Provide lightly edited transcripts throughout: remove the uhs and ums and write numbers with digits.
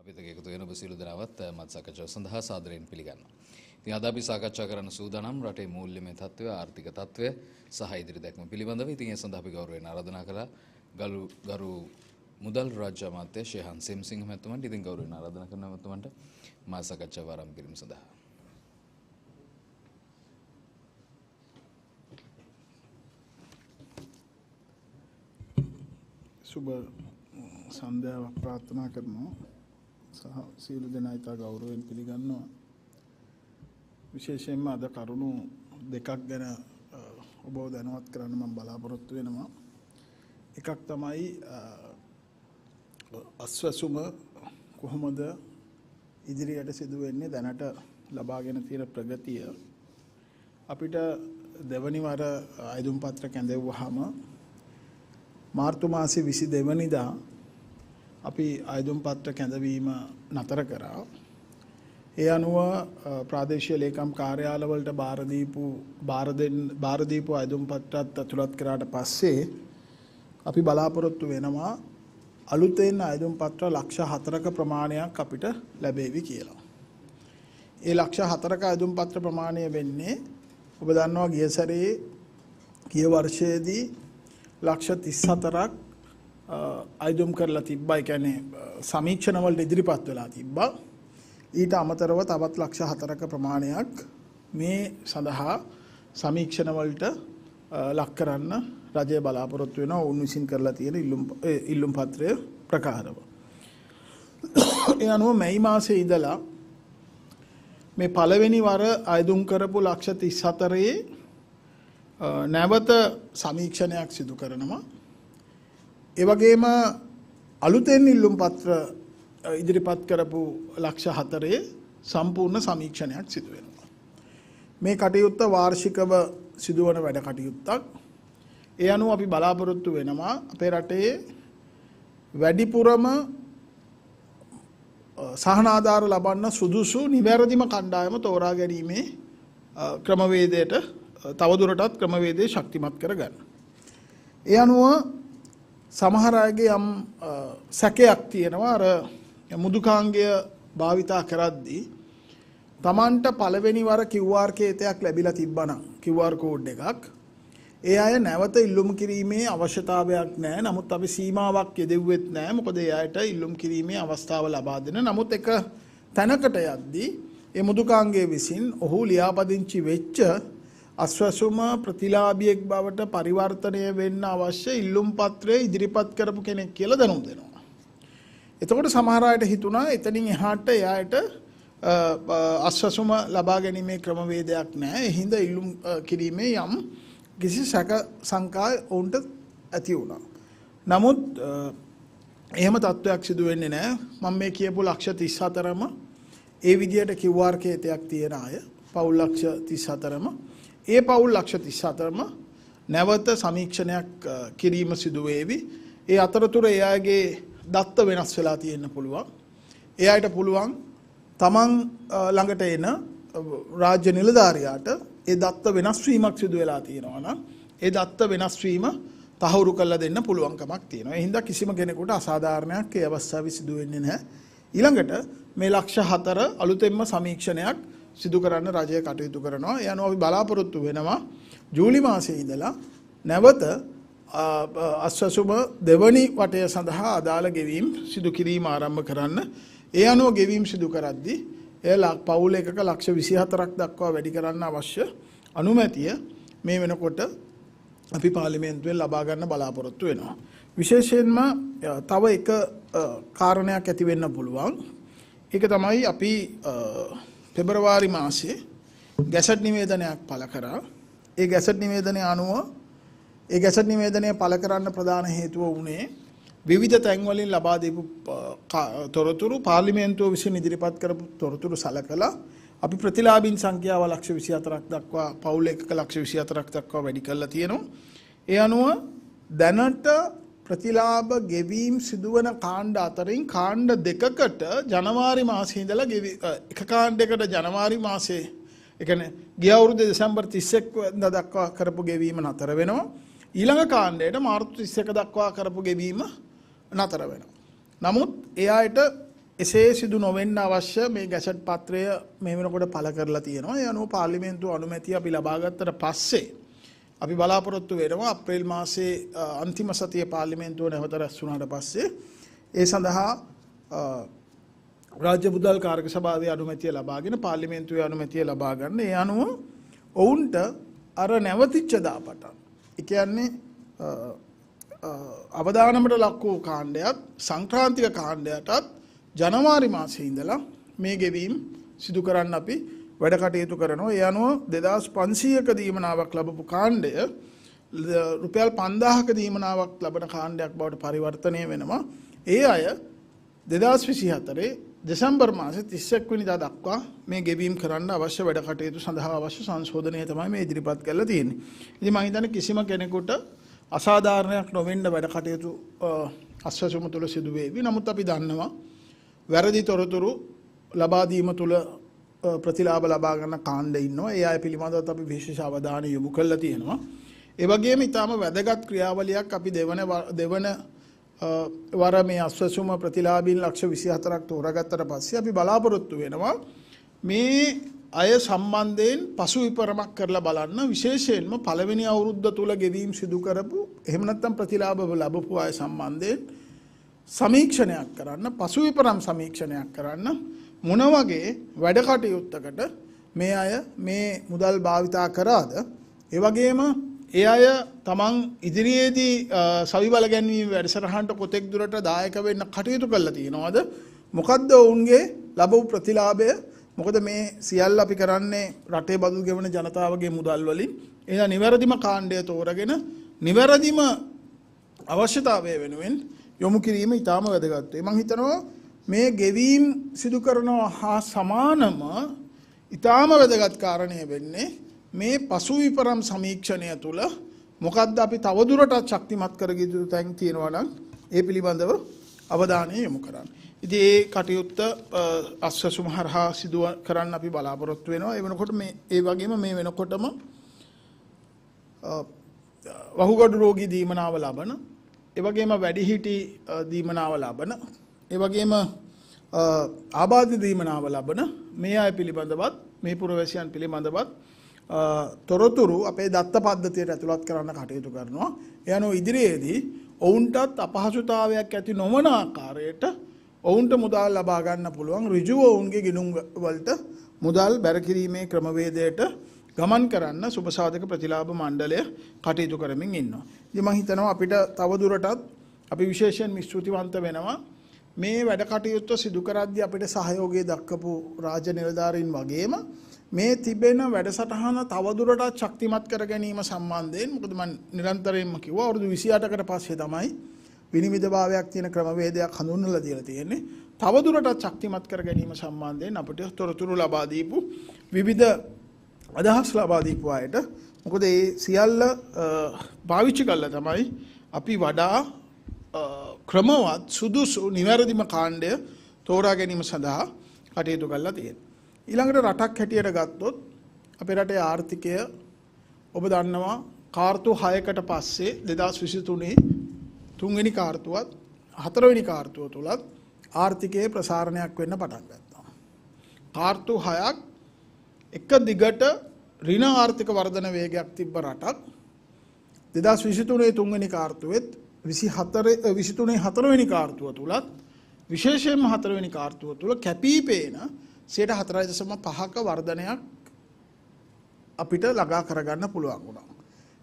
අපිත් එක්ක එකතු වෙන ඔබ සියලු දෙනාවත් මත් සාකච්ඡාව සඳහා සාදරයෙන් පිළිගන්නවා. ඉතින් අද අපි සාකච්ඡා කරන්න සූදානම් රටේ මූල්‍යමය තත්ත්වය, ආර්ථික තත්ත්වය සහ ඉදිරි දැක්ම පිළිබඳව. ඉතින් ඒ සඳහා අපි ගෞරවයෙන් ආරාධනා කළා ගරු මුදල් රාජ්‍ය අමාත්‍ය ශේහන් සෙම්සිංහ මහත්මයාට. ඉතින් ගෞරවයෙන් ආරාධනා කරනවා මහත්මයාට මා සාකච්ඡාව ආරම්භ කිරීම සඳහා. සුබ සන්ධ්‍යාවක් ප්‍රාර්ථනා කරනවා සහ සියලු දෙනා ඉතා ගෞරවයෙන් පිළිගන්නවා. විශේෂයෙන්ම අද කරුණු දෙකක් ගැන ඔබව දැනුවත් කරන්න මම බලාපොරොත්තු වෙනවා. එකක් තමයි අස්වැසුම කොහොමද ඉදිරියට සිදු වෙන්නේ, දැනට ලබාගෙන තියෙන ප්‍රගතිය. අපිට දෙවනි වර අයදුම් පත්‍ර කැඳෙව්වහම මාර්තු මාසේ 22 වෙනිදා අපි අයදුම් පත්‍ර කැඳවීම නතර කරා. ඒ අනුව ප්‍රාදේශීය ලේකම් කාර්යාලවලට බාර දීපු අයදුම් පත්‍රත් ඇතුළත් කරාට පස්සේ අපි බලාපොරොත්තු වෙනවා අලුතෙන් අයදුම් පත්‍ර ලක්ෂ 4ක ප්‍රමාණයක් අපිට ලැබෙවි කියලා. ඒ ලක්ෂ 4ක අයදුම් පත්‍ර ප්‍රමාණය වෙන්නේ ඔබ දන්නවා ගිය වර්ෂයේදී ලක්ෂ 34ක් අයදුම් කරලා තිබ්බා. ඒ කියන්නේ සමීක්ෂණ වලට ඉදිරිපත් වෙලා තිබ්බා. ඊට අමතරව තවත් ලක්ෂ 4ක ප්‍රමාණයක් මේ සඳහා සමීක්ෂණ වලට ලක් කරන්න රජය බලාපොරොත්තු වෙනවා ඔවුන් විසින් කරලා තියෙන ඉල්ලුම් පත්‍රය ප්‍රකාරව. ඒ අනුව මැයි මාසයේ ඉඳලා මේ පළවෙනි වර අයදුම් කරපු ලක්ෂ 34 නැවත සමීක්ෂණයක් සිදු කරනවා. ඒ වගේම අලුතෙන් ඉල්ලුම් පත්‍ර ඉදිරිපත් කරපු ලක්ෂ 4 සම්පූර්ණ සමීක්ෂණයක් සිදු වෙනවා. මේ කටයුත්ත වාර්ෂිකව සිදුවන වැඩ කටයුත්තක්. ඒ අනුව අපි බලාපොරොත්තු වෙනවා අපේ රටේ වැඩිපුරම සහනාධාර ලබන්න සුදුසු නිවැරදිම කණ්ඩායම තෝරා ගැනීමේ ක්‍රමවේදයට තවදුරටත් ක්‍රමවේදය ශක්තිමත් කරගන්න. ඒ අනුව සමහර අයගේ යම් සැකයක් තියෙනවා අර මුදුකාංගය භාවිතා කරද්දී Tamanට පළවෙනි වර QR කේතයක් ලැබිලා තිබ්බනම් QR කෝඩ් එකක් ඒ අය නැවත ඉල්ලුම් කිරීමේ අවශ්‍යතාවයක් නැහැ. නමුත් අපි සීමාවක් යෙදෙව්වෙත් නැහැ. මොකද ඒ අයට ඉල්ලුම් කිරීමේ අවස්ථාව ලබා දෙන. නමුත් එක තැනකට යද්දී ඒ මුදුකාංගය විසින් ඔහු ලියාපදිංචි වෙච්ච අස්වැසුම ප්‍රතිලාභියෙක් බවට පරිවර්තනය වෙන්න අවශ්‍ය ඉල්ලුම් පත්‍රය ඉදිරිපත් කරපු කෙනෙක් කියලා දැනුම් දෙනවා. එතකොට සමහර අයට හිතුණා එතනින් එහාට එයාට අස්වැසුම ලබා ගැනීමේ ක්‍රමවේදයක් නැහැ. ඒ හින්දා ඉල්ලුම් කිරීමේ යම් කිසි සැක සංකා ඔවුන්ට ඇති වුණා. නමුත් එහෙම තත්ත්වයක් සිදු වෙන්නේ නැහැ. මම මේ කියපු ලක්ෂ 34ම ඒ විදියට QR කේතයක් තියෙන අය පවුල් ලක්ෂ 34ම ඒ පවුල් ලක්ෂ 34ම නැවත සමීක්ෂණයක් කිරීම සිදු වේවි. ඒ අතරතුර ඒ අයගේ දත්ත වෙනස් වෙලා තියෙන්න පුළුවන්. ඒ අයට පුළුවන් තමන් ළඟට එන රාජ්‍ය නිලධාරියාට ඒ දත්ත වෙනස් වීමක් සිදු වෙලා තියෙනවා නම් ඒ දත්ත වෙනස් වීම තහවුරු කරලා දෙන්න පුළුවන්කමක් තියෙනවා. ඒ හින්දා කිසිම කෙනෙකුට අසාධාරණයක් ඒ අවස්ථාවේ සිදු වෙන්නේ නැහැ. ඊළඟට මේ ලක්ෂ 4 අලුතෙන්ම සමීක්ෂණයක් සිදු කරන්න රජය කටයුතු කරනවා. ඒ අනුව අපි බලාපොරොත්තු වෙනවා ජූලි මාසයේ ඉඳලා නැවත අස්වැසුම දෙවනි වටය සඳහා අදාළ ගෙවීම් සිදු කිරීම ආරම්භ කරන්න. ඒ අනුව ගෙවීම් සිදු කරද්දී එය පවුල් එකක ලක්ෂ 24ක් දක්වා වැඩි කරන්න අවශ්‍ය අනුමැතිය මේ වෙනකොට අපි පාර්ලිමේන්තුවෙන් ලබා ගන්න බලාපොරොත්තු වෙනවා. විශේෂයෙන්ම තව එක කාරණයක් ඇති වෙන්න පුළුවන්. ඒක තමයි අපි පෙබරවාරි මාසයේ ගැසට් නිවේදනයක් පළ කරා. ඒ ගැසට් නිවේදනය අනුව ඒ ගැසට් නිවේදනය පළ කරන්න ප්‍රධාන හේතුව වුණේ විවිධ තැන්වලින් ලබා දීපු තොරතුරු පාර්ලිමේන්තුව විසින් ඉදිරිපත් කරපු තොරතුරු සලකලා අපි ප්‍රතිලාභීන් සංඛ්‍යාව ලක්ෂ 24ක් දක්වා පවුල් එකක ලක්ෂ 24ක් දක්වා වැඩි කරලා තියෙනවා. ඒ අනුව දැනට ප්‍රතිලාභ ගෙවීම් සිදුවන කාණ්ඩ අතරින් කාණ්ඩ දෙකකට ජනවාරි මාසයේ ඉඳලා එක කාණ්ඩයකට ජනවාරි මාසයේ ඒ කියන්නේ ගිය අවුරුද්දේ දෙසැම්බර් 31 වෙනිදා දක්වා කරපු ගෙවීම නතර වෙනවා. ඊළඟ කාණ්ඩයට මාර්තු 31 දක්වා කරපු ගෙවීම නතර වෙනවා. නමුත් එයාට එසේ සිදු නොවෙන්න අවශ්‍ය මේ ගැසට් පත්‍රය මේ වෙනකොට පළ කරලා තියෙනවා. ඒ අනුව පාර්ලිමේන්තුව අනුමැතිය අපි ලබා ගත්තට පස්සේ අපි බලාපොරොත්තු වෙනවා අප්‍රේල් මාසයේ අන්තිම සතියේ පාර්ලිමේන්තුව නැවත රැස් වුණාට පස්සේ ඒ සඳහා රාජ්‍ය මුදල් කාර්ක සභාවේ අනුමැතිය ලබාගෙන පාර්ලිමේන්තුවේ අනුමැතිය ලබා ගන්න. ඒ අනුව ඔවුන්ට අර නැවතිච්ච දාපටන් ඒ කියන්නේ අවදානමට ලක් වූ කාණ්ඩයත් සංක්‍රාන්තික කාණ්ඩයටත් ජනවාරි මාසයේ ඉඳලා මේ ගෙවීම් සිදු කරන්න අපි වැඩ කටයුතු කරනවා. ඒ අනුව 2500ක දීමනාවක් ලැබපු කාණ්ඩය රුපියල් 5000ක දීමනාවක් ලබන කාණ්ඩයක් බවට පරිවර්තනය වෙනවා. ඒ අය 2024 දෙසැම්බර් මාසේ 31 වෙනිදා දක්වා මේ ගෙවීම් කරන්න අවශ්‍ය වැඩ කටයුතු සඳහා අවශ්‍ය සංශෝධනය තමයි මේ ඉදිරිපත් කරලා තියෙන්නේ. ඉතින් මම හිතන්නේ කිසිම කෙනෙකුට අසාධාරණයක් නොවෙන්න වැඩ කටයුතු අස්වැසුම තුළ සිදු වේවි. නමුත් අපි දන්නවා වැරදි තොරතුරු ලබා දීම තුළ ප්‍රතිලාභ ලබා ගන්න කාණ්ඩ ඉන්නවා. ඒ අය පිළිබඳව අපි විශේෂ අවධානය යොමු කරලා තියෙනවා. ඒ වගේම ඊටාම වැදගත් ක්‍රියාවලියක් අපි දෙවන වර මේ අස්වැසුම ප්‍රතිලාභීන් ලක්ෂ 24ක් තෝරාගත්තට පස්සේ අපි බලාපොරොත්තු වෙනවා මේ අය සම්බන්ධයෙන් පසු විපරමක් කරලා බලන්න, විශේෂයෙන්ම පළවෙනි අවුරුද්ද තුල ගෙවීම් සිදු කරපු එහෙම නැත්නම් ප්‍රතිලාභ ලැබපු අය සම්බන්ධයෙන් සමීක්ෂණයක් කරන්න, පසු විපරම් සමීක්ෂණයක් කරන්න මොන වගේ වැඩ කටයුත්තකට මේ අය මේ මුදල් භාවිතා කරාද, ඒ වගේම ඒ අය තමන් ඉදිරියේදී සවි බල ගැනීම වැඩසටහනට කොතෙක් දුරට දායක වෙන්න කටයුතු කරලා තියෙනවද, මොකද්ද ඔවුන්ගේ ලැබපු ප්‍රතිලාභය, මොකද මේ සියල්ල අපි කරන්නේ රටේ බදු ගෙවන ජනතාවගේ මුදල් වලින්. එහෙනම් නිවැරදිම කාණ්ඩය තෝරගෙන නිවැරදිම අවශ්‍යතාවය වෙනුවෙන් යොමු කිරීම ඉතාම වැදගත්. මම හිතනවා මේ ගෙවීම් සිදු කරනවා හා සමානම ඉතාම වැදගත් කාරණය වෙන්නේ මේ පසු විපරම් සමීක්ෂණය තුළ මොකද්ද අපි තවදුරටත් ශක්තිමත් කරගිය යුතු තැන් තියෙනවා නම් ඒ පිළිබඳව අවධානය යොමු කරන්න. ඉතින් ඒ කටයුත්ත අස්වැසුම හරහා සිදු කරන්න අපි බලාපොරොත්තු වෙනවා. ඒ වෙනකොට ඒ වගේම මේ වෙනකොටම වහුගඩු රෝගී දීමනාව ලබන, ඒ වගේම වැඩිහිටි දීමනාව ලබන, ඒ වගේම ආබාධ දීමනාව ලබන මේ අය පිළිබඳවත් මේ පුරවැසියන් පිළිබඳවත් තොරතුරු අපේ දත්ත පද්ධතියට ඇතුළත් කරන්න කටයුතු කරනවා. ඒ අනුව ඉදිරියේදී ඔවුන්ටත් අපහසුතාවයක් ඇති නොවන ආකාරයට ඔවුන්ට මුදල් ලබා ගන්න පුළුවන් ඍජුව ඔවුන්ගේ ගිණුම් වලට මුදල් බැර කිරීමේ ක්‍රමවේදයට ගමන් කරන්න සුබසාධක ප්‍රතිලාභ මණ්ඩලය කටයුතු කරමින් ඉන්නවා. ඉතින් මම හිතනවා අපිට තවදුරටත් අපි විශේෂයෙන් ස්තුතිවන්ත වෙනවා මේ වැඩ කටයුත්ත සිදු කරද්දී අපිට සහයෝගය දක්වපු රාජ්‍ය නිලධාරීන් වගේම මේ තිබෙන වැඩසටහන තවදුරටත් ශක්තිමත් කර ගැනීම සම්බන්ධයෙන්, මොකද මම නිරන්තරයෙන්ම කිව්වා අවුරුදු 28කට පස්සේ තමයි විනිවිදභාවයක් තියෙන ක්‍රමවේදයක් හඳුන්වලා දීලා තියෙන්නේ. තවදුරටත් ශක්තිමත් කර ගැනීම සම්බන්ධයෙන් අපිට තොරතුරු ලබා දීපු විවිධ අදහස් ලබා දීපු අයට, මොකද මේ සියල්ල පාවිච්චි කළා තමයි අපි වඩා ක්‍රමවත් සුදුසු නිවැරදිම කාණ්ඩය තෝරා ගැනීම සඳහා කටයුතු කළා තියෙනවා. ඊළඟට රටක් හැටියට ගත්තොත් අපේ රටේ ආර්ථිකය ඔබ දන්නවා කාර්තු 6කට පස්සේ 2023 තුන්වෙනි කාර්තුවත් හතරවෙනි කාර්තුව තුලත් ආර්ථිකයේ ප්‍රසාරණයක් වෙන්න පටන් ගත්තා. කාර්තු 6ක් එක දිගට ඍණ ආර්ථික වර්ධන වේගයක් තිබ්බ රටක් 2023 තුන්වෙනි කාර්තුවෙත් 23 හතරවෙනි කාර්තුව තුලත් විශේෂයෙන්ම හතරවෙනි කාර්තුව තුල කැපිපේන 4.5ක වර්ධනයක් අපිට ළඟා කරගන්න පුළුවන් වුණා.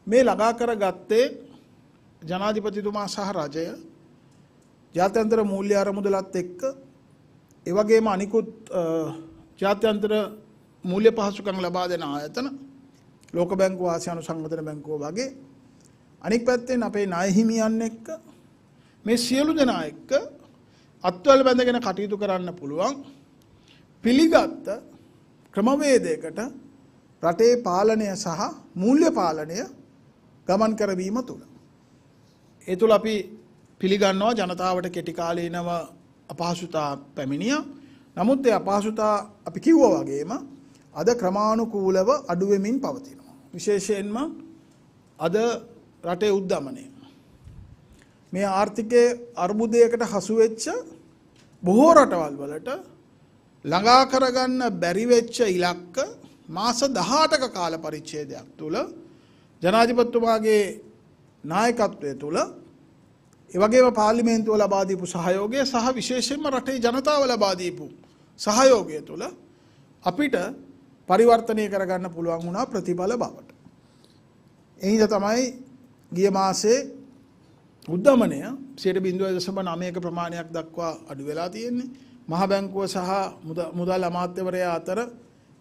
මේ ළඟා කරගත්තේ ජනාධිපතිතුමා සහ රජය ජාත්‍යන්තර මූල්‍ය අරමුදලත් එක්ක, ඒ වගේම අනිකුත් ජාත්‍යන්තර මූල්‍ය පහසුකම් ලබා දෙන ආයතන, ලෝක බැංකුව, ආසියානු සංවර්ධන බැංකුව වගේ අනික් පැත්තෙන් අපේ ණය හිමියන් එක්ක මේ සියලු දෙනා එක්ක අත්වල බැඳගෙන කටයුතු කරන්න පුළුවන් පිළිගත් ක්‍රමවේදයකට රටේ පාලනය සහ මූල්‍ය පාලනය ගමන් කරවීම තුළ ඒ තුළ අපි පිළිගන්නවා ජනතාවට කෙටි කාලීනව අපහසුතා පැමිණියා. නමුත් ඒ අපහසුතා අපි කිව්වා වගේම අද ක්‍රමානුකූලව අඩු වෙමින් පවතිනවා. විශේෂයෙන්ම අද රටේ උද්දමනය මේ ආර්ථිකයේ අර්බුදයකට හසු වෙච්ච බොහෝ රටවල් වලට ළඟා කරගන්න බැරි වෙච්ච ඉලක්ක මාස 18ක කාල පරිච්ඡේදයක් තුල ජනාධිපතිතුමාගේ නායකත්වය තුල ඒ වගේම පාර්ලිමේන්තුව ලබා දීපු සහයෝගය සහ විශේෂයෙන්ම රටේ ජනතාව ලබා දීපු සහයෝගය තුල අපිට පරිවර්තනය කරගන්න පුළුවන් වුණා ප්‍රතිඵල බවට. එහිද තමයි ගිය මාසේ උද්දමනය 0.9ක ප්‍රමාණයක් දක්වා අඩු වෙලා තියෙන්නේ. මහ බැංකුව සහ මුදල් අමාත්‍යවරයා අතර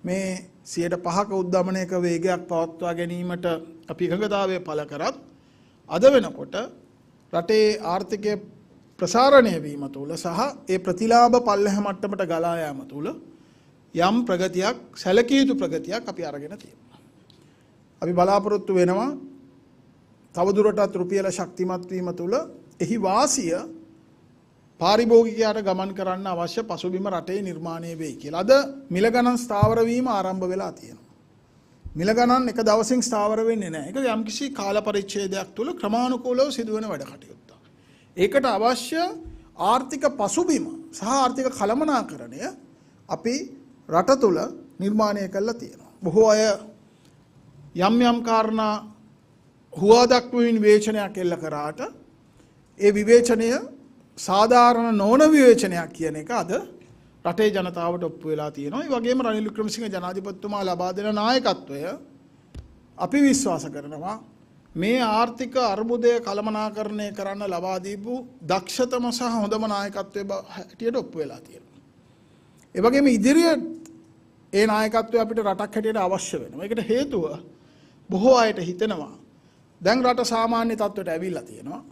මේ 5%ක උද්දමනයක වේගයක් පවත්වා ගැනීමට අපි එකඟතාවය පළ කරත් අද වෙනකොට රටේ ආර්ථිකය ප්‍රසාරණය වීම තුළ සහ ඒ ප්‍රතිලාභ පල්ලෙහ මට්ටමට ගලා යාම තුළ යම් ප්‍රගතියක් සැලකිය යුතු ප්‍රගතියක් අපි අරගෙන තියෙනවා. අපි බලාපොරොත්තු වෙනවා තවදුරටත් රුපියල ශක්තිමත් වීම තුළ එහි වාසිය පාරිභෝගිකයාට ගමන් කරන්න අවශ්‍ය පසුබිම රටේ නිර්මාණය වෙයි කියලා. අද මිල ගණන් ස්ථාවර වීම ආරම්භ වෙලා තියෙනවා. මිල ගණන් එක දවසින් ස්ථාවර වෙන්නේ නැහැ. ඒක යම්කිසි කාල පරිච්ඡේදයක් තුළ ක්‍රමානුකූලව සිදුවන වැඩ කටයුත්තක්. ඒකට අවශ්‍ය ආර්ථික පසුබිම සහ ආර්ථික කළමනාකරණය අපි රට තුළ නිර්මාණය කරලා තියෙනවා. බොහෝ අය යම් කාරණා හුවා දක්වමින් විවේචනයක් එල්ල කරාට ඒ විවේචනය සාධාරණ නොවන විවේචනයක් කියන එක අද රටේ ජනතාවට ඔප්පු වෙලා තියෙනවා. ඒ වගේම රනිල් වික්‍රමසිංහ ජනාධිපතිතුමා ලබා දෙන නායකත්වය අපි විශ්වාස කරනවා මේ ආර්ථික අර්බුදය කළමනාකරණය කරන්න ලබා දීපු දක්ෂතම සහ හොඳම නායකත්වයේ හැටියට ඔප්පු වෙලා තියෙනවා. ඒ වගේම ඉදිරියට ඒ නායකත්වය අපිට රටක් හැටියට අවශ්‍ය වෙනවා. ඒකට හේතුව බොහෝ අයට හිතෙනවා දැන් රට සාමාන්‍ය තත්ත්වයට ඇවිල්ලා තියෙනවා.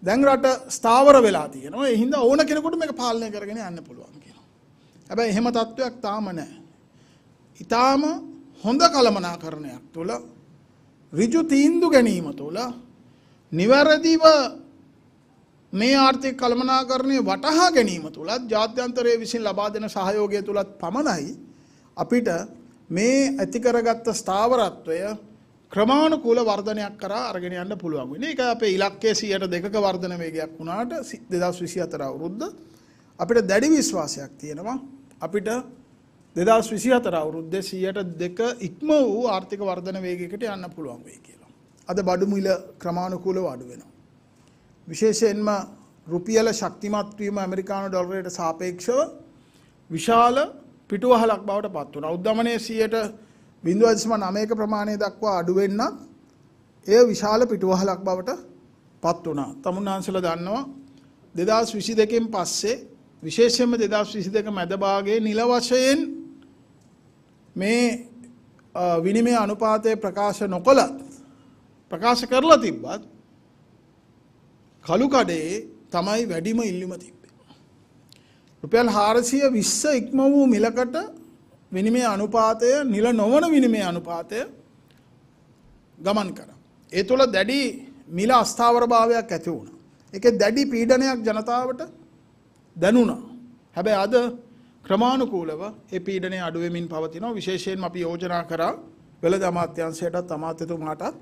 දැන් රට ස්ථාවර වෙලා තියෙනවා. ඒ හින්දා ඕන කෙනෙකුට මේක පාලනය කරගෙන යන්න පුළුවන් කියනවා. හැබැයි එහෙම තත්ත්වයක් තාම නැහැ. ඊටාම හොඳ කළමනාකරණයක් තුළ ඍජු තීන්දුව ගැනීම තුළ නිවැරදිව මේ ආර්ථික කළමනාකරණය වටහා ගැනීම තුළත් ජාත්‍යන්තරයේ විසින් ලබා දෙන සහයෝගය තුළත් පමණයි අපිට මේ ඇති කරගත්ත ස්ථාවරත්වය ක්‍රමානුකූල වර්ධනයක් කරා අරගෙන යන්න පුළුවන් වෙන්නේ. ඒක අපේ ඉලක්කයේ 2%ක වර්ධන වේගයක් වුණාට 2024 අවුරුද්ද අපිට දැඩි විශ්වාසයක් තියෙනවා. අපිට 2024 අවුරුද්දේ 2% ඉක්ම වූ ආර්ථික වර්ධන වේගයකට යන්න පුළුවන් වෙයි කියලා. අද බඩු මිල ක්‍රමානුකූලව අඩු වෙනවා. විශේෂයෙන්ම රුපියල ශක්තිමත් වීම ඇමරිකානු ඩොලරයට සාපේක්ෂව විශාල පිටුවහලක් බවට පත් වුණා. උද්දමනයේ 0.9ක ප්‍රමාණය දක්වා අඩු වෙන්න එය විශාල පිටුවහලක් බවට පත් වුණා. තමුන්නාන්සලා දන්නවා 2022න් පස්සේ විශේෂයෙන්ම 2022 මැද භාගයේ නිල වශයෙන් මේ විනිමය අනුපාතය ප්‍රකාශ නොකළත් ප්‍රකාශ කරලා තිබ්බත් කළු කඩේ තමයි වැඩිම ඉල්ලුම තිබ්බේ. රුපියල් 420 ඉක්ම වූ මිලකට විනිමය අනුපාතය නිල නොවන විනිමය අනුපාතය ගමන් කරා. ඒ තුළ දැඩි මිල අස්ථාවරභාවයක් ඇති වුණා. ඒකේ දැඩි පීඩනයක් ජනතාවට දැනුණා. හැබැයි අද ක්‍රමානුකූලව ඒ පීඩනය අඩු වෙමින් පවතිනවා. විශේෂයෙන්ම අපි යෝජනා කරා වෙළඳ අමාත්‍යාංශයටත් අමාත්‍යතුමාටත්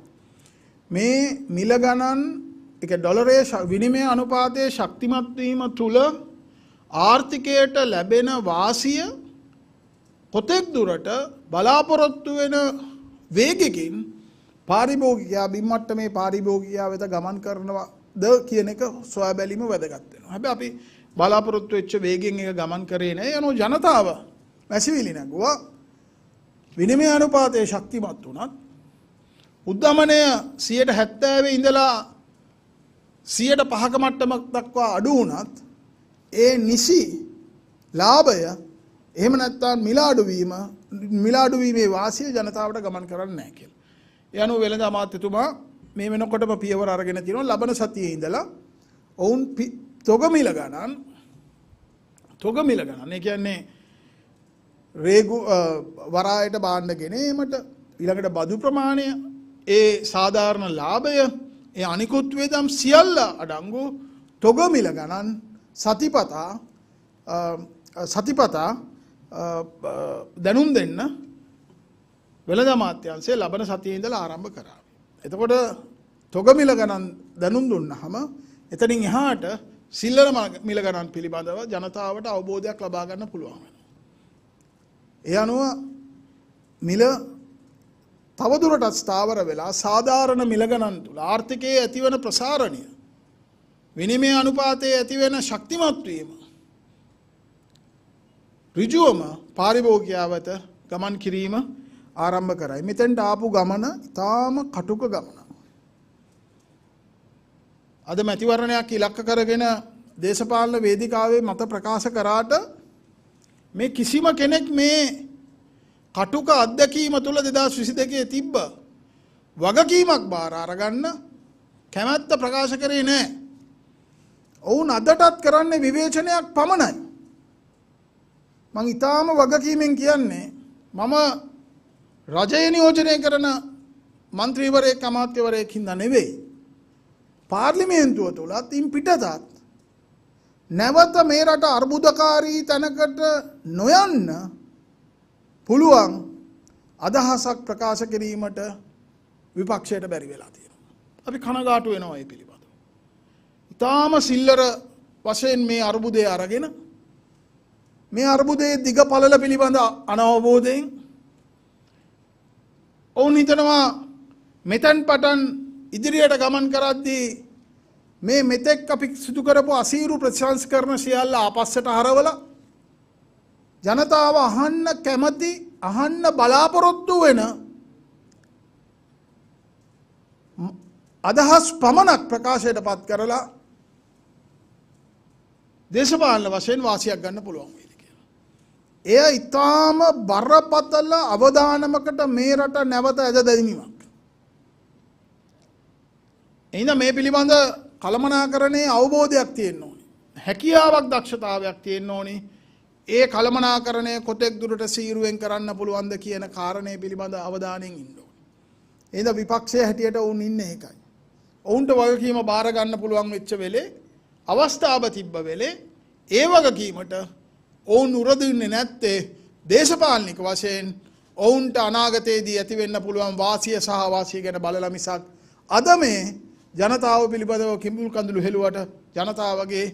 මේ මිල ගණන් ඒක ඩොලරයේ විනිමය අනුපාතයේ ශක්තිමත් වීම තුළ ආර්ථිකයට ලැබෙන වාසිය කොතෙක් දුරට බලාපොරොත්තු වෙන වේගකින් පාරිභෝගිකයා බිම්මට්ටමේ පාරිභෝගිකයා වෙත ගමන් කරනවද කියන එක සොයා බැලීම වැදගත් වෙනවා. හැබැයි අපි බලාපොරොත්තු වෙච්ච වේගෙන් එක ගමන් කරේ නැහැ. යනෝ ජනතාව වැසිවිලි නැගුවා. විනිමය අනුපාතයේ ශක්තිමත් වුණත් උද්දමනය 70 ඉඳලා 105ක මට්ටමක් දක්වා අඩු වුණත් ඒ නිසි ලාභය එහෙම නැත්නම් මිල අඩුවීමේ වාසිය ජනතාවට ගමන් කරන්නේ නැහැ කියලා. ඒ අනුව වෙළඳ අමාත්‍යතුමා මේ වෙනකොටම පියවර අරගෙන තිනවා. ලබන සතියේ ඉඳලා ඔවුන් තොග මිල ගණන් ඒ කියන්නේ රේගු වරායට බාණ්ඩ ගෙනීමට ඊළඟට බදු ප්‍රමාණය ඒ සාධාරණ ලාභය ඒ අනිකුත් වේදම් සියල්ල අඩංගු තොග මිල ගණන් සතිපතා දැනුම් දෙන්න වෙළඳ අමාත්‍යාංශය ලබන සතියේ ඉඳලා ආරම්භ කරා. එතකොට තොග මිල ගණන් දැනුම් දුන්නාම එතනින් එහාට සිල්ලර මිල ගණන් පිළිබඳව ජනතාවට අවබෝධයක් ලබා ගන්න පුළුවන් වෙනවා. ඒ අනුව මිල තවදුරටත් ස්ථාවර වෙලා සාධාරණ මිල ගණන් තුල ආර්ථිකයේ ඇතිවන ප්‍රසාරණය විනිමය අනුපාතයේ ඇතිවන ශක්තිමත් වීම ඍජුවම පාරිභෝගිකයාට ගමන් කිරීම ආරම්භ කරයි. මෙතෙන්ට ආපු ගමන ඊටාම කටුක ගමනක්. අද මැතිවරණයක් ඉලක්ක කරගෙන දේශපාලන වේදිකාවේ මත ප්‍රකාශ කරාට මේ කිසිම කෙනෙක් මේ කටුක අත්දැකීම තුළ 2022 තිබ්බ වගකීමක් බාර අරගන්න කැමැත්ත ප්‍රකාශ කරේ නැහැ. ඔවුන් අදටත් කරන්නේ විවේචනයක් පමණයි. මං ඊටාම වගකීමෙන් කියන්නේ මම රජය නියෝජනය කරන මන්ත්‍රීවරයෙක් අමාත්‍යවරයෙක් හින්දා නෙවෙයි. පාර්ලිමේන්තුව තුලත් ඉන් පිටතත් නැවත මේ රට අර්බුදකාරී තැනකට නොයන්න පුළුවන් අදහසක් ප්‍රකාශ කිරීමට විපක්ෂයට බැරි වෙලා තියෙනවා. අපි කනගාටු වෙනවා මේ පිළිබඳව. ඊටාම සිල්ලර වශයෙන් මේ අර්බුදය අරගෙන මේ අර්බුදයේ දිග පළල පිළිබඳ අනවබෝධයෙන් ඔවුන් හිතනවා මෙතෙන් පටන් ඉදිරියට ගමන් කරද්දී මේ මෙතෙක් අපි සිදු කරපු අසීරු ප්‍රතිසංස්කරණ සියල්ල ආපස්සට හරවලා ජනතාව අහන්න කැමති අහන්න බලාපොරොත්තු වෙන අදහස් පමණක් ප්‍රකාශයට පත් කරලා දේශපාලන වශයෙන් වාසියක් ගන්න පුළුවන් වෙයි කියලා. එය ඊටාම බරපතල අවදානමකට මේ රට නැවත ඇද දැමීමක්. එහෙනම් මේ පිළිබඳ කළමනාකරණයේ අවබෝධයක් තියෙන්න ඕනේ. හැකියාවක් දක්ෂතාවයක් තියෙන්න ඕනේ. ඒ කළමනාකරණය කොතෙක් දුරට සීරුවෙන් කරන්න පුළුවන්ද කියන කාරණය පිළිබඳ අවධානයෙන් ඉන්න ඕනේ. එහෙනම් විපක්ෂයේ හැටියට වුන් ඉන්නේ ඒකයි. ඔවුන්ට වගකීම බාර ගන්න පුළුවන් වෙච්ච වෙලේ අවස්ථාව තිබ්බ වෙලේ ඒ වගකීමට ඔවුන් උරදුන්නේ නැත්තේ දේශපාලනික වශයෙන් ඔවුන්ට අනාගතයේදී ඇති වෙන්න පුළුවන් වාසිය සහ වාසිය ගැන බලලා මිසක් අද මේ ජනතාව පිළිබඳව කිඹුල් කඳුළු හෙළුවට ජනතාවගේ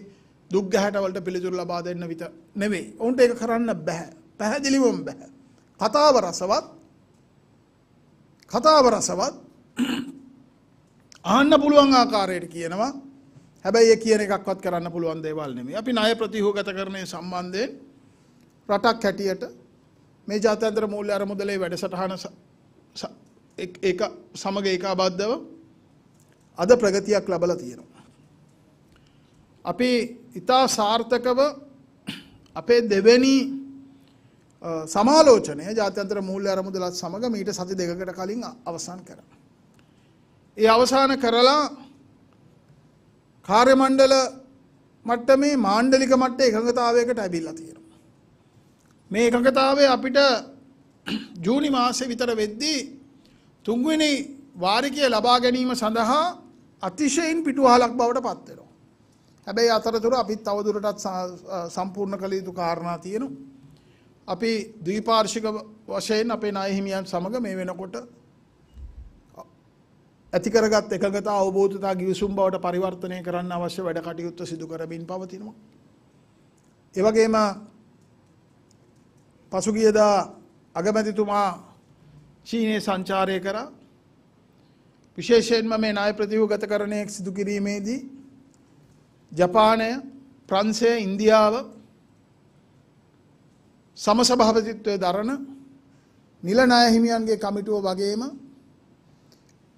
දුක් ගැහැට වලට පිළිතුරු ලබා දෙන්න විතර නෙවෙයි. ඔවුන්ට ඒක කරන්න බෑ. පැහැදිලිවම බෑ. කතාව රසවත් අහන්න පුළුවන් ආකාරයට කියනවා. හැබැයි ඒ කියන එකක්වත් කරන්න පුළුවන් දේවල් නෙමෙයි. අපි ණය ප්‍රතිහෝගතකරණය සම්බන්ධයෙන් රටක් හැටියට මේ ජාත්‍යන්තර මූල්‍ය අරමුදලේ වැඩසටහන ඒක සමග ඒකාබද්ධව අද ප්‍රගතියක් ලැබලා තියෙනවා. අපි ඉතා සාර්ථකව අපේ දෙවෙනි සමාලෝචනය ජාත්‍යන්තර මූල්‍ය අරමුදලත් සමග මීට සති දෙකකට කලින් අවසන් කරා. ඒ අවසන් කරලා කාර්ය මණ්ඩල මට්ටමේ මාණ්ඩලික මට්ටමේ එකඟතාවයකට ඇවිල්ලා තියෙනවා. මේ එකඟතාවය අපිට ජූනි මාසෙ විතර වෙද්දී තුන්වෙනි වාරිකය ලබා ගැනීම සඳහා අතිශයින් පිටුවහලක් බවට පත් වෙනවා. හැබැයි අතරතුර අපිත් තවදුරටත් සම්පූර්ණ කළ යුතු කාරණා තියෙනවා. අපි ද්විපාර්ශ්වික වශයෙන් අපේ ණය හිමියන් සමග මේ වෙනකොට ඇති කරගත් එකඟතා අවබෝධතා ගිවිසුම් බවට පරිවර්තනය කරන්න අවශ්‍ය වැඩ කටයුතු සිදු කරමින් පවතිනවා. ඒ වගේම පසුගියදා අගමැතිතුමා චීනයේ සංචාරය කරා. විශේෂයෙන්ම මේ ණය ප්‍රතිව්‍යුහගතකරණය සිදු කිරීමේදී ජපානය, ප්‍රංශය, ඉන්දියාව සමසභාපතිත්වයේ දරන නිල ණය හිමියන්ගේ කමිටුව වගේම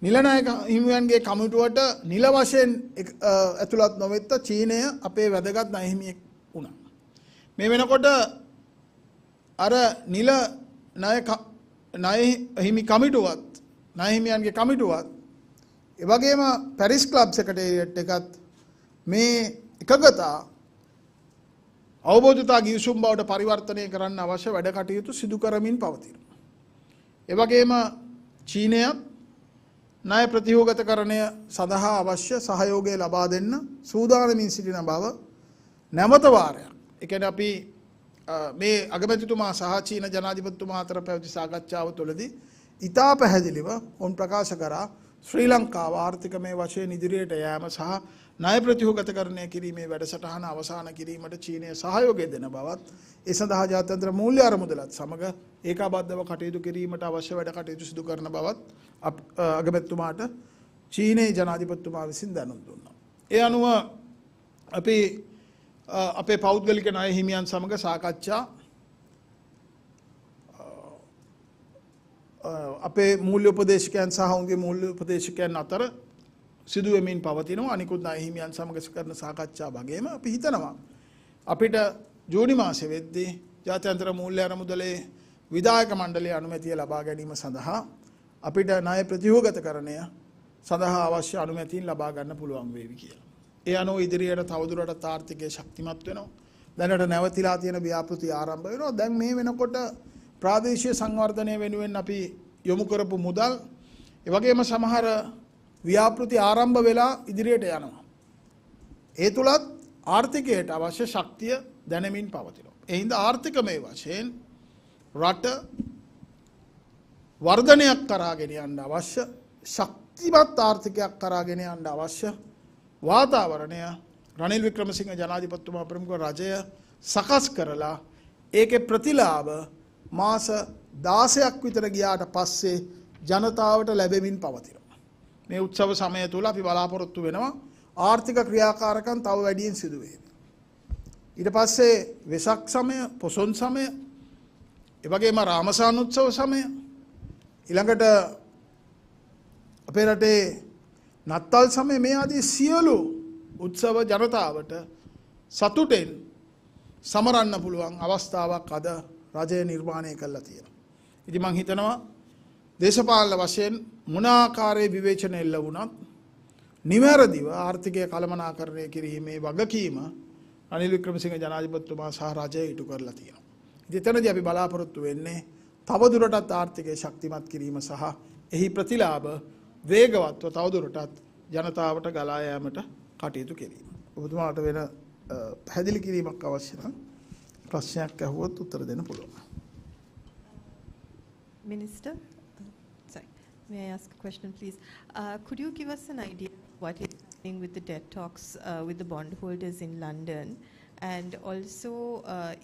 නිල ණය හිමියන්ගේ කමිටුවට නිල වශයෙන් ඇතුළත් නොවෙත්ත චීනය අපේ වැදගත් ණය හිමියෙක් වුණා. මේ වෙනකොට අර නිල ණය හිමි කමිටුවත් ණය හිමියන්ගේ කමිටුවත් ඒ වගේම පැරිස් ක්ලබ් සෙක්‍රටේරියට් එකත් මේ එකගතා අවබෝධතා ගිවිසුම් බවට පරිවර්තනය කරන්න අවශ්‍ය වැඩ කටයුතු සිදු කරමින් පවතිනවා. ඒ වගේම චීනයත් ණය ප්‍රතිව්‍යුහගතකරණය සඳහා අවශ්‍ය සහයෝගය ලබා දෙන්න සූදානමින් සිටින බව නැවත වාරයක්. ඒ කියන්නේ අපි මේ අගමැතිතුමා සහ චීන ජනාධිපතිතුමා අතර පැවති සාකච්ඡාව තුළදී ඉතා පැහැදිලිව ඔවුන් ප්‍රකාශ කරා ශ්‍රී ලංකාව ආර්ථිකමය වශයෙන් ඉදිරියට යෑම සහ ණය ප්‍රතිහෝගතකරණය කිරීමේ වැඩසටහන අවසන් කිරීමට චීනය සහයෝගය දෙන බවත් ඒ සඳහා ජාත්‍යන්තර මූල්‍ය අරමුදලත් සමග ඒකාබද්ධව කටයුතු කිරීමට අවශ්‍ය වැඩ කටයුතු සිදු කරන බවත් අගමැතිතුමාට චීනයේ ජනාධිපතිතුමා විසින් දැනුම් දුන්නා. ඒ අනුව අපි අපේ පෞද්ගලික ණය හිමියන් සමග සාකච්ඡා අපේ මූල්‍ය උපදේශකයන් සහ ඔවුන්ගේ මූල්‍ය උපදේශකයන් අතර සිදුවෙමින් පවතිනවා. අනිකුත් ණය හිමියන් සමග කරන සාකච්ඡා වගේම අපි හිතනවා අපිට ජූනි මාසෙ වෙද්දී ජාත්‍යන්තර මූල්‍ය අරමුදලේ විධායක මණ්ඩලයේ අනුමැතිය ලබා ගැනීම සඳහා අපිට ණය ප්‍රතිහෝගතකරණය සඳහා අවශ්‍ය අනුමැතීන් ලබා ගන්න පුළුවන් වේවි කියලා. ඒ අනුව ඉදිරියට තවදුරටත් ආර්ථිකය ශක්තිමත් වෙනවා. දැනට නැවතිලා තියෙන ව්‍යාපෘති ආරම්භ වෙනවා. දැන් මේ වෙනකොට ප්‍රාදේශීය සංවර්ධනය වෙනුවෙන් අපි යොමු කරපු මුදල් ඒ වගේම සමහර ව්‍යාපෘති ආරම්භ වෙලා ඉදිරියට යනවා. ඒ තුලත් ආර්ථිකයට අවශ්‍ය ශක්තිය දැනෙමින් පවතිනවා. ඒ හින්දා ආර්ථිකමය වශයෙන් රට වර්ධනයක් කරාගෙන යන්න අවශ්‍ය ශක්තිමත් ආර්ථිකයක් කරාගෙන යන්න අවශ්‍ය වාතාවරණය රනිල් වික්‍රමසිංහ ජනාධිපතිතුමා ප්‍රමුඛ රජය සකස් කරලා ඒකේ ප්‍රතිලාභ මාස 16ක් විතර ගියාට පස්සේ ජනතාවට ලැබෙමින් පවතිනවා. මේ උත්සව සමය තුල අපි බලාපොරොත්තු වෙනවා ආර්ථික ක්‍රියාකාරකම් තව වැඩියෙන් සිදු වේවි. ඊට පස්සේ වෙසක් සමය, පොසොන් සමය, ඒ වගේම රාමසාන උත්සව සමය, ඊළඟට අපේ රටේ නත්තල් සමය මේ ආදී සියලු උත්සව ජනතාවට සතුටෙන් සමරන්න පුළුවන් අවස්ථාවක් අද රජය නිර්මාණය කළා තියෙනවා. ඉතින් මම හිතනවා දේශපාලන වශයෙන් මොන ආකාරයේ විවේචන එල්ල වුණත් නිවැරදිව ආර්ථිකය කළමනාකරණය කිරීමේ වගකීම රනිල් වික්‍රමසිංහ ජනාධිපතිතුමා සහ රජය ඉටු කරලා තියෙනවා. ඉතින් එතනදී අපි බලාපොරොත්තු වෙන්නේ තවදුරටත් ආර්ථිකය ශක්තිමත් කිරීම සහ එහි ප්‍රතිලාභ වේගවත්ව තවදුරටත් ජනතාවට ගලා යාමට කටයුතු කිරීම. ඔබතුමාට වෙන පැහැදිලි කිරීමක් අවශ්‍ය නම් ප්‍රශ්නයක් අහුවොත් උත්තර දෙන්න පුළුවන්. Minister, sorry, may I ask a question, please? Could you give us an idea of what is happening with the debt talks with the bondholders in London? And also,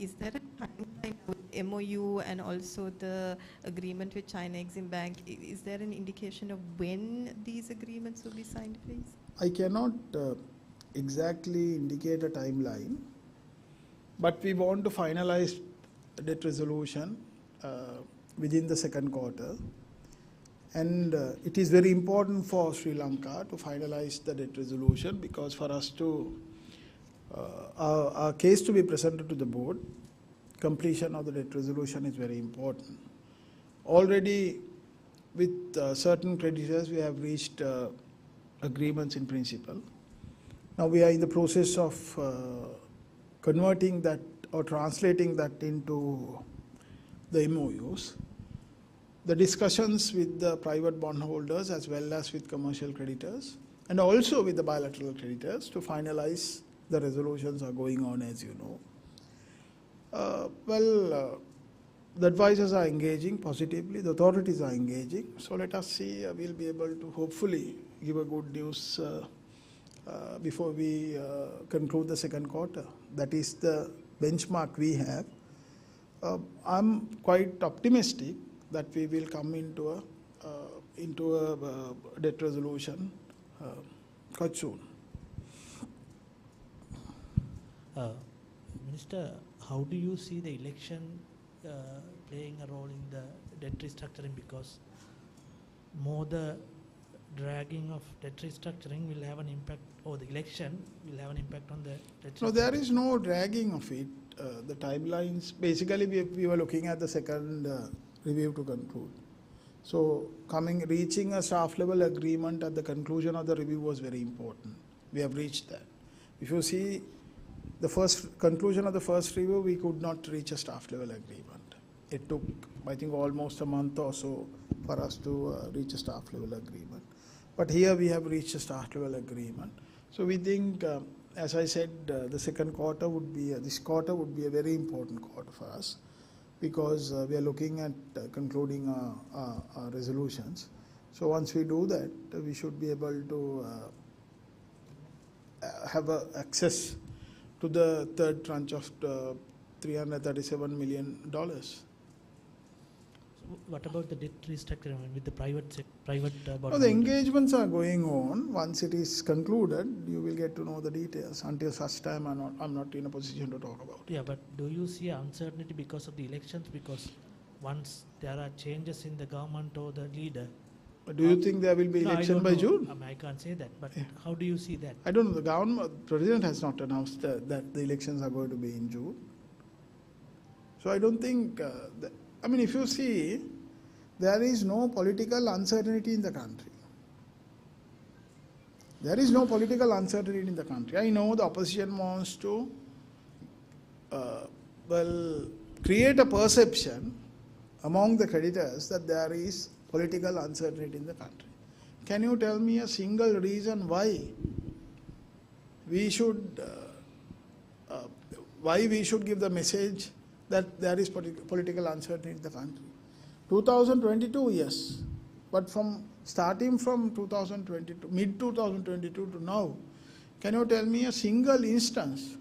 is there a timeline with MOU and also the agreement with China Exim Bank? Is there an indication of when these agreements will be signed, please? I cannot exactly indicate a timeline, but we want to finalize debt resolution within the second quarter. And it is very important for Sri Lanka to finalize the debt resolution, because for us to our case to be presented to the board, completion of the debt resolution is very important. Already with certain creditors we have reached agreements in principle. Now we are in the process of converting that or translating that into the MOUs. The discussions with the private bondholders as well as with commercial creditors and also with the bilateral creditors to finalize the resolutions are going on, as you know. The advisors are engaging positively, the authorities are engaging. So let us see, we'll be able to hopefully give a good news before we conclude the second quarter. That is the benchmark we have. I'm quite optimistic that we will come into a debt resolution quite soon. Minister, how do you see the election playing a role in the debt restructuring? Because more the dragging of debt restructuring will have an impact, or the election will have an impact on the debt restructuring. No, there is no dragging of it. The timelines, basically we were looking at the second review to conclude. So reaching a staff level agreement at the conclusion of the review was very important. We have reached that. If you see the first conclusion of the first review, we could not reach a staff level agreement. It took, I think, almost a month or so for us to reach a staff level agreement. But here we have reached a staff level agreement. So we think, as I said, the second quarter would be, this quarter would be a very important quarter for us, because we are looking at concluding our resolutions. So once we do that, we should be able to have access to the third tranche of $337 million. What about the debt restructuring with the private No, bond? the engagements are going on. Once it is concluded, you will get to know the details. Until such time, I'm not in a position to talk about it. Yeah, but do you see uncertainty because of the elections? Because once there are changes in the government or the leader. But do you think there will be No, I election don't by know. June? I can't say that, but Yeah. how do you see that? I don't know. The president has not announced that the elections are going to be in June. So I don't think, if you see, there is no political uncertainty in the country. There is no political uncertainty in the country. I know the opposition wants to, create a perception among the creditors that there is political uncertainty in the country. Can you tell me a single reason why we should give the message that there is political uncertainty in the country? 2022, yes, but starting from 2022, mid 2022 to now, can you tell me a single instance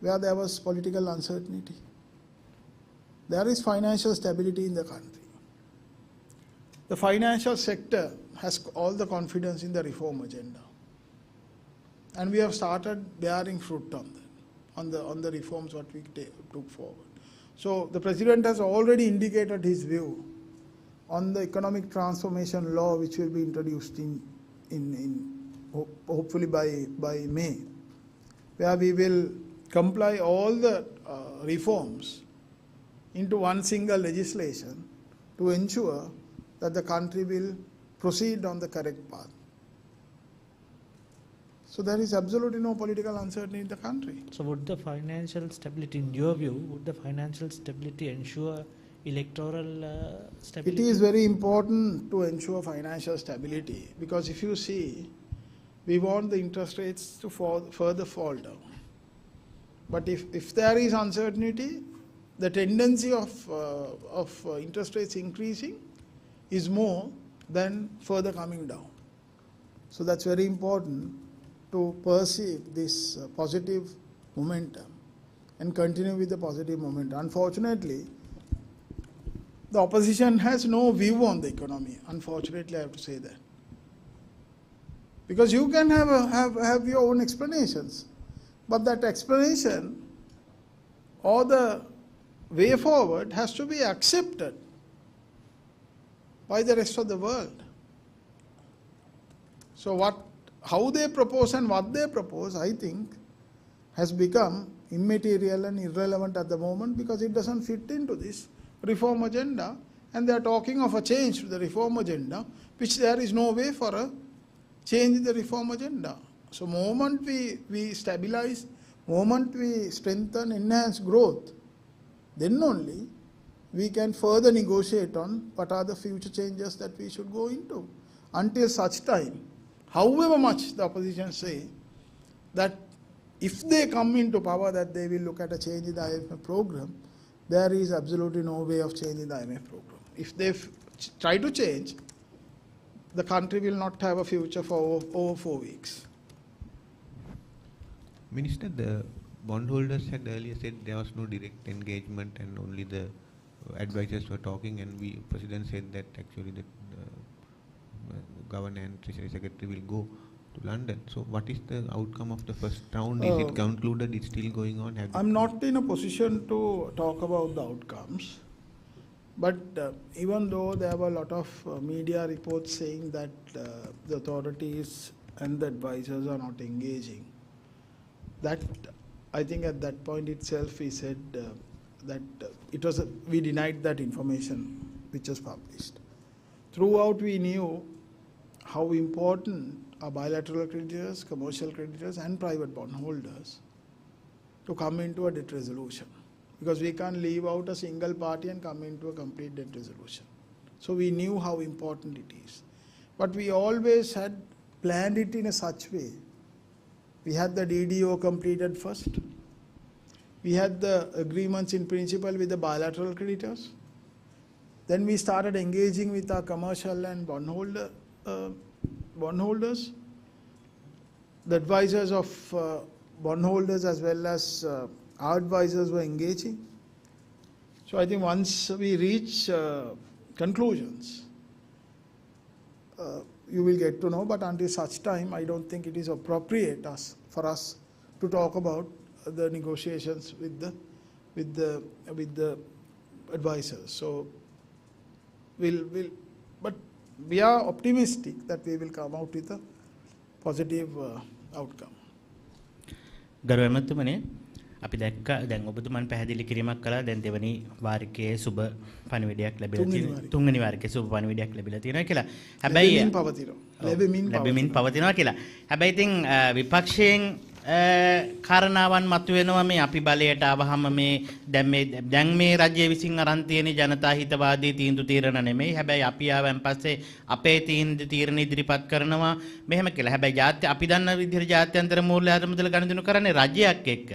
where there was political uncertainty? There is financial stability in the country. The financial sector has all the confidence in the reform agenda, and we have started bearing fruit on the reforms what we took forward. So the president has already indicated his view on the economic transformation law, which will be introduced hopefully by May, where we will comply all the reforms into one single legislation to ensure that the country will proceed on the correct path. So there is absolutely no political uncertainty in the country. So would the financial stability, in your view, would the financial stability ensure electoral stability? It is very important to ensure financial stability, because if you see, we want the interest rates to further fall down. But if there is uncertainty, the tendency of interest rates increasing is more than further coming down. So that's very important to perceive this positive momentum and continue with the positive momentum. Unfortunately, the opposition has no view on the economy. Unfortunately, I have to say that. Because you can have your own explanations, but that explanation or the way forward has to be accepted by the rest of the world. So how they propose and what they propose, I think, has become immaterial and irrelevant at the moment, because it doesn't fit into this reform agenda, and they are talking of a change to the reform agenda, which there is no way for a change in the reform agenda. So moment we stabilize, moment we strengthen, enhance growth, then only we can further negotiate on what are the future changes that we should go into. Until such time, however much the opposition say that if they come into power that they will look at a change in the IMF program, there is absolutely no way of changing the IMF program. If they try to change, the country will not have a future for over 4 weeks. Minister, the bondholders had earlier said there was no direct engagement and only the advisors were talking, and President said that actually the Governor and Treasury Secretary will go to London. So what is the outcome of the first round? Is it concluded? It's still going on? I'm not in a position to talk about the outcomes. But even though there were a lot of media reports saying that the authorities and the advisors are not engaging, that I think at that point itself we said that we denied that information which was published. Throughout we knew how important are bilateral creditors, commercial creditors and private bondholders to come into a debt resolution, because we can't leave out a single party and come into a complete debt resolution. So we knew how important it is. But we always had planned it in a such way. We had the DDO completed first. We had the agreements in principle with the bilateral creditors. Then we started engaging with our commercial and bondholders. The advisors of bondholders as well as our advisors were engaging. So I think once we reach conclusions, you will get to know, but until such time, I don't think it is appropriate for us to talk about the negotiations with the advisors. So but we are optimistic that we will come out with a positive outcome. ගරු ඇමතුමනි අපි දැක්ක දැන් ඔබතුමන් පැහැදිලි කිරීමක් කළා දැන් දෙවනි වාරිකයේ සුබ පණිවිඩයක් ලැබිලා තියෙනවා තුන්වෙනි වාරිකයේ සුබ පණිවිඩයක් ලැබිලා තියෙනවා කියලා. හැබැයි ලැබෙමින් පවතිනවා කියලා. හැබැයි ඉතින් විපක්ෂයෙන් කාරණාවන් මතුවෙනවා මේ අපි බලයට ආවහම මේ දැන් මේ රජය විසින් අරන් තියෙන ජනතා හිතවාදී තීන්දුව తీරන නෙමෙයි. හැබැයි අපි ආවන් පස්සේ අපේ තීරණ ඉදිරිපත් කරනවා මෙහෙම කියලා. හැබැයි අපි දන්න විදිහට ජාත්‍යන්තර මූල්‍ය අරමුදල ගණනදිනු කරන්නේ රජයක් එක්ක.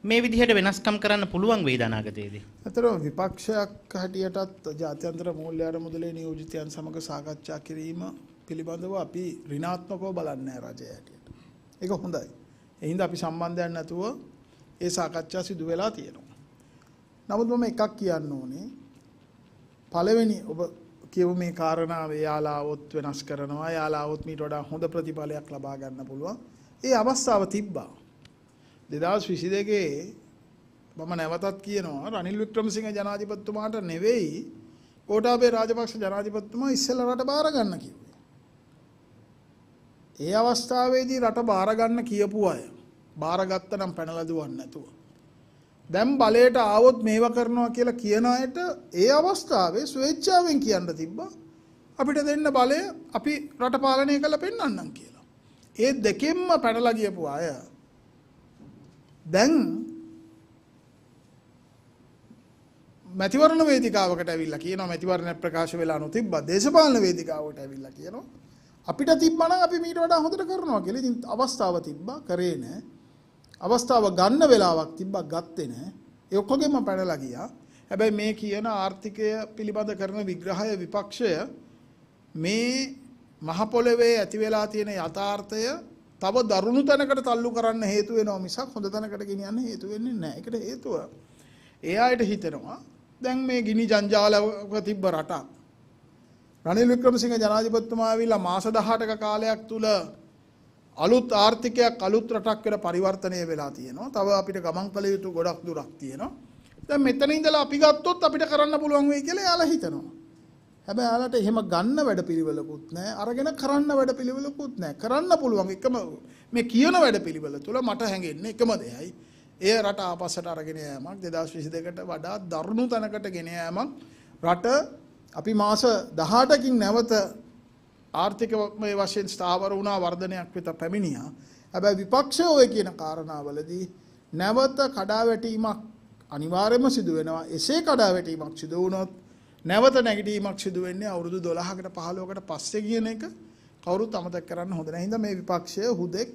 මේ විදිහට වෙනස්කම් කරන්න පුළුවන් වේද අනාගතයේදී? අතරම විපක්ෂයක් හැටියටත් ජාත්‍යන්තර මූල්‍ය අරමුදලේ නියෝජිතයන් සමග සාකච්ඡා කිරීම පිළිබඳව අපි ඍණාත්මකව බලන්නේ රජය හැටියට. ඒක හොඳයි. එහින්ද අපි සම්බන්ධයක් නැතුව ඒ සාකච්ඡා සිදු වෙලා තියෙනවා. නමුත් මම එකක් කියන්න ඕනේ. පළවෙනි ඔබ කියපු මේ කාරණාව එයාලා આવොත් වෙනස් කරනවා. එයාලා આવොත් මීට වඩා හොඳ ප්‍රතිඵලයක් ලබා ගන්න පුළුවන්. ඒ අවස්ථාව තිබ්බා. 2022 මම නැවතත් කියනවා රනිල් වික්‍රමසිංහ ජනාධිපතිතුමාට නෙවෙයි ගෝඨාභය රාජපක්ෂ ජනාධිපතිතුමා ඉස්සෙල්ලා රට බාර ගන්න කිව්වේ. ඒ අවස්ථාවේදී රට බාර ගන්න කියපු අය බාරගත්ත නම් පැනලා දුවන්නේ නැතුව. දැන් බලයට ආවොත් මේව කරනවා කියලා කියන අයට ඒ අවස්ථාවේ ස්වේච්ඡාවෙන් කියන්න තිබ්බා අපිට දෙන්න බලය අපි රට පාලනය කරලා පෙන්නන්නම් කියලා. ඒ දෙකෙන්ම පැනලා ගියපු අය දැන් මැතිවරණ වේදිකාවකට ඇවිල්ලා කියනවා මැතිවරණ ප්‍රකාශ වෙලා නොතිබ්බා දේශපාලන වේදිකාවකට ඇවිල්ලා කියනවා අපිට තිබ්බනම් අපි මීට වඩා හොඳට කරනවා කියලා. ඉතින් අවස්ථාව තිබ්බා කරේ නැහැ. අවස්ථාව ගන්න වෙලාවක් තිබ්බා ගත්තේ නැහැ. ඒ ඔක්කොගෙම පැනලා ගියා. හැබැයි මේ කියන ආර්ථිකය පිළිබඳ කරන විග්‍රහය විපක්ෂය මේ මහ පොළවේ ඇති වෙලා තියෙන යථාර්ථය තව දරුණු තැනකට තල්ලු කරන්න හේතු වෙනවා මිසක් හොඳ තැනකට ගෙනියන්න හේතු වෙන්නේ නැහැ. ඒකට හේතුව ඒ අයට හිතෙනවා දැන් මේ ගිනි ජංජාලවක තිබ්බ රටක් රනිල් වික්‍රමසිංහ ජනාධිපතිතුමා ඇවිල්ලා මාස 18ක කාලයක් තුල අලුත් ආර්ථිකයක් අලුත් රටක් වෙන පරිවර්තනය වෙලා තියෙනවා. තව අපිට ගමන් කළ යුතු ගොඩක් දුරක් තියෙනවා. දැන් මෙතන ඉඳලා අපි ගත්තොත් අපිට කරන්න පුළුවන් වෙයි කියලා එයාලා හිතනවා. හැබැයි එයාලට එහෙම ගන්න වැඩපිළිවෙලකුත් නැහැ. අරගෙන කරන්න වැඩපිළිවෙලකුත් නැහැ. කරන්න පුළුවන් එකම මේ කියන වැඩපිළිවෙල තුල මට හැඟෙන්නේ එකම දෙයයි. ඒ රට ආපස්සට අරගෙන යෑමක් 2022කට වඩා දරුණු තැනකට ගෙන යෑමක් රට අපි මාස 18කින් නැවත ආර්ථික මේ වශයෙන් ස්ථාවර වුණා වර්ධනයක් වෙත පැමිණියා. හැබැයි විපක්ෂය ඔය කියන කාරණාවලදී නැවත කඩාවැටීමක් අනිවාර්යයෙන්ම සිදු වෙනවා. එසේ කඩාවැටීමක් සිදු වුණොත් නැවත නැගිටීමක් සිදු වෙන්නේ අවුරුදු 12කට 15කට පස්සේ කියන එක කවුරුත් අමතක කරන්න හොඳ නැහැ. හින්දා මේ විපක්ෂය හුදෙක්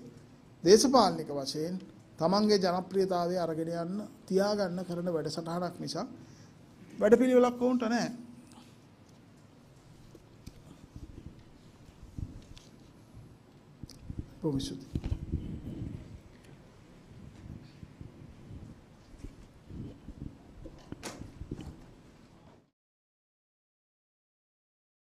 දේශපාලනික වශයෙන් තමන්ගේ ජනප්‍රියතාවය අරගෙන යන්න තියාගන්න කරන වැඩසටහනක් මිසක් වැඩපිළිවෙලක් වුන්ට නැහැ. Promiscuity.